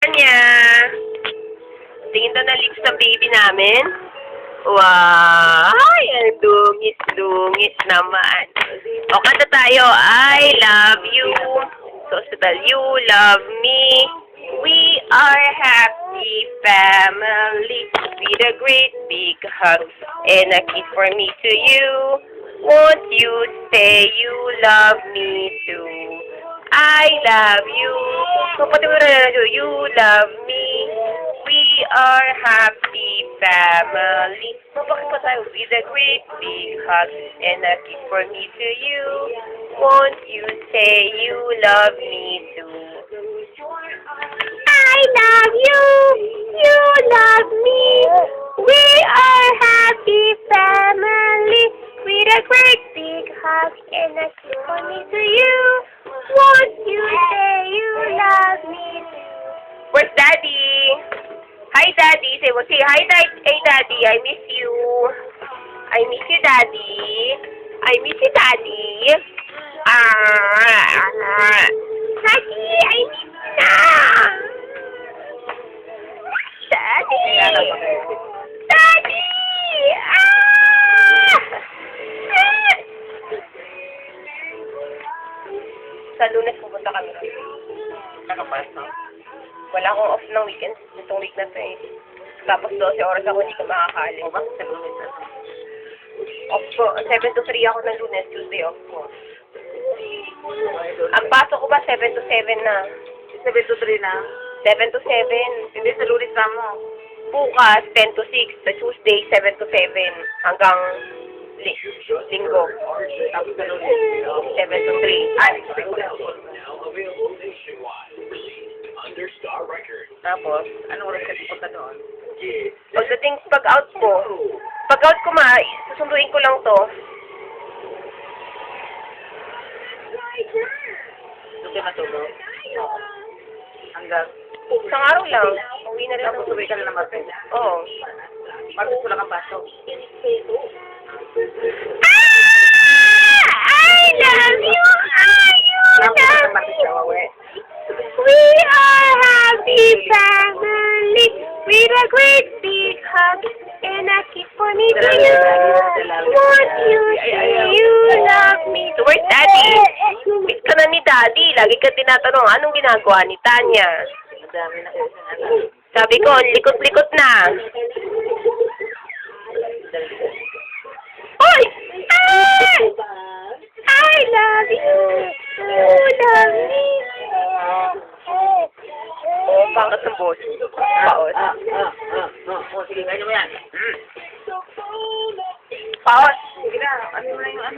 Kanya. Tingin daw na lips ng baby namin. Wow! Ay, ang dungis-dungis naman. O, kanta tayo. I love you. So, you love me. We are happy family with a great big hug and a kiss for me to you. Won't you say you love me too? I love you. So, pati mo na you love me. We are happy family. Mapakit pa tayo with a great big hug and a kiss for me to you. Won't you say you love me too? I love you. You love me. We are happy family with a great big hug and a kiss for me to you. Won't you say you love me too? Where's Daddy? Hi, Daddy. Say hi, hey, Daddy. I miss you. I miss you, Daddy. I miss you, Daddy. Daddy, I miss you na. Daddy. Daddy. Sa Lunes pupunta kami. Wala akong off ng weekend. Itong week na to eh. Tapos 12 oras ako hindi ko makakaalis. O bakit sa Lunes na? Off ko. 7 to 3 ako ng Lunes. Tuesday off ko. Ang pasok ko ba 7 to 7 na? 7 to 3 na? 7 to 7. Hindi sa Lunes na mo. Bukas 10 to 6. Sa Tuesday 7 to 7. Hanggang Linggo. Tapos sa Lunes 7 to 3. Ay, tapos, anong oras ka punta doon? Pagdating, pag-out ko, susunduin ko lang to. Doon ka matulog? Hanggang? Isang araw lang. Uwi na rin. Tapos uwi ka na ng Martes? Oo. Martes ko lang ang pasok. I love you! We are happy family with a great big hug and a kiss for me to you. Won't you say you love me? So where's Daddy? Miss ka na ni Daddy. Lagi ka tinatanong, anong ginagawa ni Tanya? Sabi ko, likot-likot na. Hoy! I love you. You love me. Pangat ng boss. Paos. Sige, ganyan mo yan. Paos. Sige na. Ano mo na yung ano?